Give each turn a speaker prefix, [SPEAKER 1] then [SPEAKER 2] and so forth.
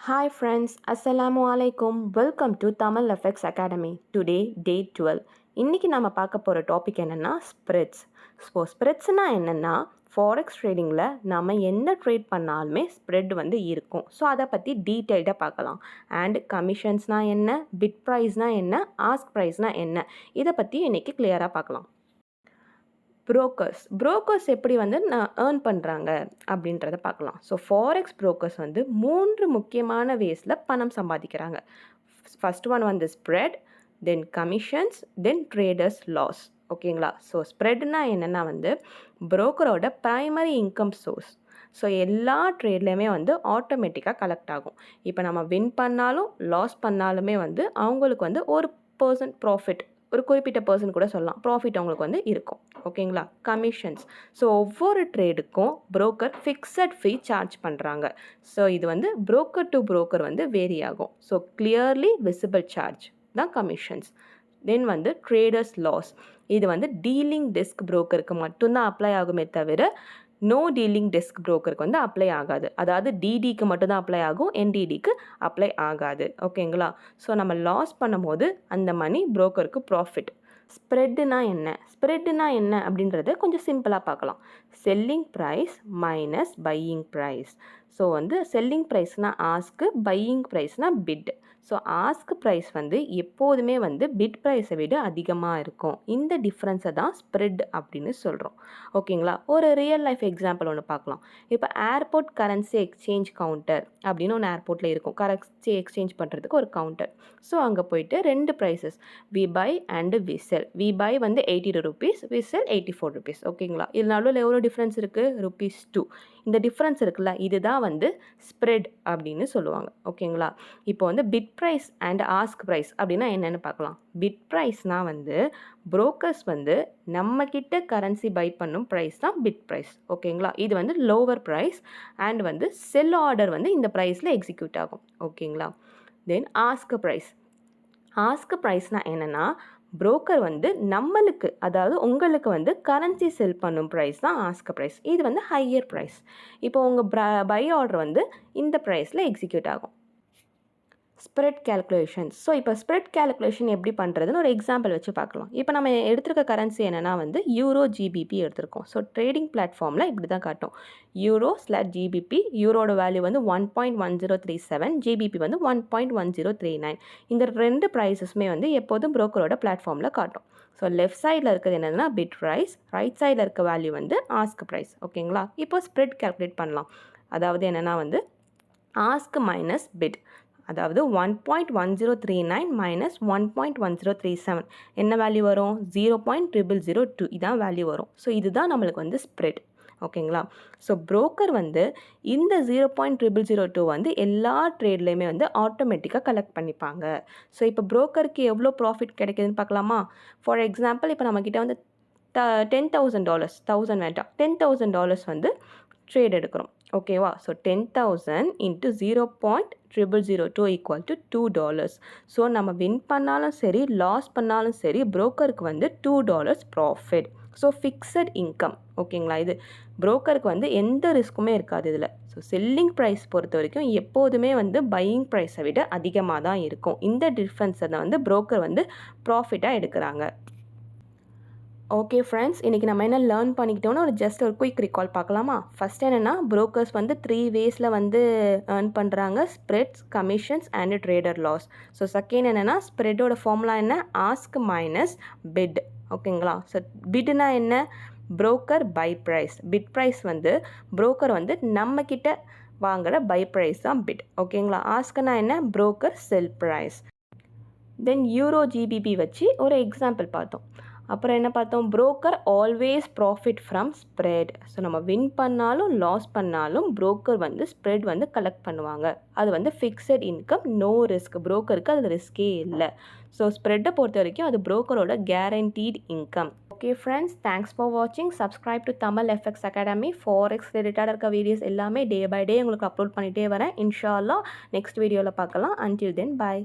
[SPEAKER 1] Hi friends, Assalamu alaikum. Welcome to Tamil FX Academy. Today, day 12. இன்னைக்கு நாம பார்க்க போகிற டாபிக் என்னென்னா ஸ்ப்ரெட்ஸ். ஸ்ப்ரெட்ஸ்னால் என்னென்னா ஃபாரெக்ஸ் ட்ரேடிங்கில் நம்ம என்ன ட்ரேட் பண்ணாலுமே ஸ்ப்ரெட் இருக்கும். ஸோ அதை பற்றி டீட்டெயில்டாக பார்க்கலாம். அண்ட் கமிஷன்ஸ்னால் என்ன, பிட் ப்ரைஸ்னால் என்ன, ஆஸ்க் ப்ரைஸ்னால் என்ன, இதை பற்றி இன்றைக்கி கிளியராக பார்க்கலாம். ப்ரோக்கர்ஸ் எப்படி ஏர்ன் பண்ணுறாங்க அப்படின்றத பார்க்கலாம். ஸோ ஃபாரெக்ஸ் ப்ரோக்கர்ஸ் 3 முக்கியமான வேஸில் பணம் சம்பாதிக்கிறாங்க. ஃபர்ஸ்ட் ஒன் ஸ்ப்ரெட், தென் கமிஷன்ஸ், தென் ட்ரேடர்ஸ் லாஸ். ஓகேங்களா? ஸோ ஸ்ப்ரெட்னா என்னென்னா ப்ரோக்கரோட ப்ரைமரி இன்கம் சோர்ஸ். ஸோ எல்லா ட்ரேட்லேயுமே ஆட்டோமேட்டிக்காக கலெக்ட் ஆகும். இப்போ நம்ம வின் பண்ணாலும் லாஸ் பண்ணாலுமே அவங்களுக்கு ஒரு ப்ராஃபிட், ஒரு குறிப்பிட்ட பர்சன் கூட சொல்லலாம், ப்ராஃபிட் அவங்களுக்கு இருக்கும். ஓகேங்களா? கமிஷன்ஸ். ஸோ ஒவ்வொரு ட்ரேடுக்கும் புரோக்கர் ஃபிக்ஸட் ஃபீ சார்ஜ் பண்ணுறாங்க. ஸோ இது புரோக்கர் டு புரோக்கர் வேரி ஆகும். ஸோ கிளியர்லி விசிபிள் சார்ஜ் தான் கமிஷன்ஸ். தென் ட்ரேடர்ஸ் லாஸ். இது டீலிங் டெஸ்க் புரோக்கருக்கு மட்டும்தான் அப்ளை ஆகுமே தவிர நோ டீலிங் டெஸ்க் புரோக்கருக்கு அப்ளை ஆகாது. அதாவது டிடிக்கு மட்டும்தான் அப்ளை ஆகும், என்டிடிக்கு அப்ளை ஆகாது. ஓகேங்களா? ஸோ நம்ம லாஸ் பண்ணும்போது அந்த மணி புரோக்கருக்கு ப்ராஃபிட். ஸ்ப்ரெட்டுனா என்ன அப்படின்றத கொஞ்சம் சிம்பிளாக பார்க்கலாம். Selling price minus buying price. So selling ப்ரைஸ்னால் ஆஸ்க்கு, பையிங் ப்ரைஸ்னால் பிட். ஸோ ஆஸ்க் ப்ரைஸ் எப்போதுமே பிட் ப்ரைஸை விட அதிகமாக இருக்கும். இந்த டிஃப்ரென்ஸை தான் ஸ்ப்ரெட் அப்படின்னு சொல்கிறோம். ஓகேங்களா? ஒரு ரியல் லைஃப் எக்ஸாம்பிள் ஒன்று பார்க்கலாம். இப்போ ஏர்போர்ட் கரன்சி எக்ஸ்சேஞ்ச் கவுண்டர் அப்படின்னு ஒன்று ஏர்போர்ட்டில் இருக்கும். கரன்சி எக்ஸ்சேஞ்ச் பண்ணுறதுக்கு ஒரு கவுண்டர். ஸோ அங்கே போயிட்டு 2 prices, we buy and we sell. We buy 82 rupees, we sell 84 rupees. ஓகேங்களா? இது நடுவில் எவ்வளோ டிஃப்ரென்ஸ் இருக்குது? ₹2. இந்த டிஃப்ரென்ஸ் இருக்குல்ல, இதுதான் ஸ்ப்ரெட் அப்படின்னு சொல்லுவாங்க. ஓகேங்களா? இப்போ bid price and ask price அப்படின்னா என்னென்னு பார்க்கலாம். பிட் ப்ரைஸ்னால் புரோக்கர்ஸ் நம்மக்கிட்ட கரன்சி பை பண்ணும் ப்ரைஸ் தான் பிட் ப்ரைஸ். ஓகேங்களா? இது lower price and sell order இந்த ப்ரைஸில் எக்ஸிக்யூட் ஆகும். ஓகேங்களா? தென் ஆஸ்க் ப்ரைஸ்னால் என்னென்னா புரோக்கர் நம்மளுக்கு, அதாவது உங்களுக்கு கரன்சி செல் பண்ணும் ப்ரைஸ் தான் ஆஸ்க் ப்ரைஸ். இது ஹையர் ப்ரைஸ். இப்போ உங்கள் பை ஆர்டர் இந்த ப்ரைஸில் எக்ஸிக்யூட் ஆகும். Spread calculations. ஸோ இப்போ ஸ்ப்ரெட் கேல்குலேஷன் எப்படி பண்ணுறதுன்னு ஒரு எக்ஸாம்பிள் வச்சு பார்க்கலாம். இப்போ நம்ம எடுத்துருக்க கரன்சி என்னென்னா யூரோ ஜிபிபி எடுத்திருக்கோம். ஸோ ட்ரேடிங் பிளாட்ஃபார்மில் இப்படி தான் காட்டும். யூரோ/ஜிபிபி. யூரோட வேல்யூ 1.1037, ஜிபிபி 1.1039. இந்த 2 ப்ரைஸஸுமே எப்போதும் புரோக்கரோட பிளாட்ஃபார்மில் காட்டும். ஸோ லெஃப்ட் சைடில் இருக்கிறது என்னென்னா பிட் ப்ரைஸ், ரைட் சைடில் இருக்க வேல்யூ ஆஸ்க் ப்ரைஸ். ஓகேங்களா? இப்போ ஸ்ப்ரெட் கேல்குலேட் பண்ணலாம். அதாவது என்னென்னா ஆஸ்க் மைனஸ் பிட். அதாவது 1.1039 மைனஸ் 1.1037 என்ன வேல்யூ வரும்? 0.0002. இதான் வேல்யூ வரும். ஸோ இதுதான் நம்மளுக்கு ஸ்ப்ரெட். ஓகேங்களா? ஸோ புரோக்கர் இந்த 0.0002 எல்லா ட்ரேட்லேயுமே ஆட்டோமேட்டிக்காக கலெக்ட் பண்ணிப்பாங்க. ஸோ இப்போ புரோக்கருக்கு எவ்வளோ ப்ராஃபிட் கிடைக்குதுன்னு பார்க்கலாமா? ஃபார் எக்ஸாம்பிள் இப்போ நம்மக்கிட்ட $10,000, 1000 வேண்டாம், $10,000 ட்ரேட் எடுக்கிறோம். ஓகேவா? So 10,000 into 0.0002 equal to $2. So நம்ம வின் பண்ணாலும் சரி, லாஸ் பண்ணாலும் சரி, புரோக்கருக்கு $2 ப்ராஃபிட். So fixed income. ஓகேங்களா? இது புரோக்கருக்கு எந்த ரிஸ்க்குமே இருக்காது இதில். ஸோ செல்லிங் ப்ரைஸ் பொறுத்த வரைக்கும் எப்போதுமே பையிங் ப்ரைஸை விட அதிகமாக தான் இருக்கும். இந்த டிஃப்ரென்ஸை தான் புரோக்கர் ப்ராஃபிட்டாக எடுக்கிறாங்க. ஓகே ஃப்ரெண்ட்ஸ், இன்றைக்கி நம்ம என்ன லேர்ன் பண்ணிக்கிட்டோன்னா ஒரு குயிக் ரிகால் பார்க்கலாமா? ஃபஸ்ட் என்னென்னா புரோக்கர்ஸ் 3 வேஸில் ஏர்ன் பண்ணுறாங்க. Spreads, commissions and trader loss. So second என்னென்னா ஸ்ப்ரெட்டோட ஃபார்முலா என்ன? Ask minus bid. ஓகேங்களா? ஸோ பிட்னா என்ன? Broker buy price. Bid price broker நம்மக்கிட்ட வாங்குகிற பை ப்ரைஸ் தான் பிட். ஓகேங்களா? ஆஸ்க்னா என்ன? Broker sell price. Then euro GBP வச்சு ஒரு எக்ஸாம்பிள் பார்த்தோம். அப்புறம் என்ன பார்த்தோம்? Broker always profit from spread. So நம்ம வின் பண்ணாலும் லாஸ் பண்ணாலும் புரோக்கர் ஸ்ப்ரெட் கலெக்ட் பண்ணுவாங்க. அது ஃபிக்ஸட் இன்கம், நோ ரிஸ்க். புரோக்கருக்கு அதில் ரிஸ்கே இல்லை. ஸோ ஸ்ப்ரெட்டை பொறுத்த வரைக்கும் அது புரோக்கரோட guaranteed income. Okay friends, thanks for வாட்சிங். Subscribe to Tamil FX academy. Forex ரிலேட்டடாக இருக்க வீடியோஸ் எல்லாமே டே பை டே உங்களுக்கு அப்லோட் பண்ணிகிட்டே வரேன். இன்ஷா அல்லாஹ் நெக்ஸ்ட் வீடியோவில் பார்க்கலாம். அன்டில் தென், பாய்.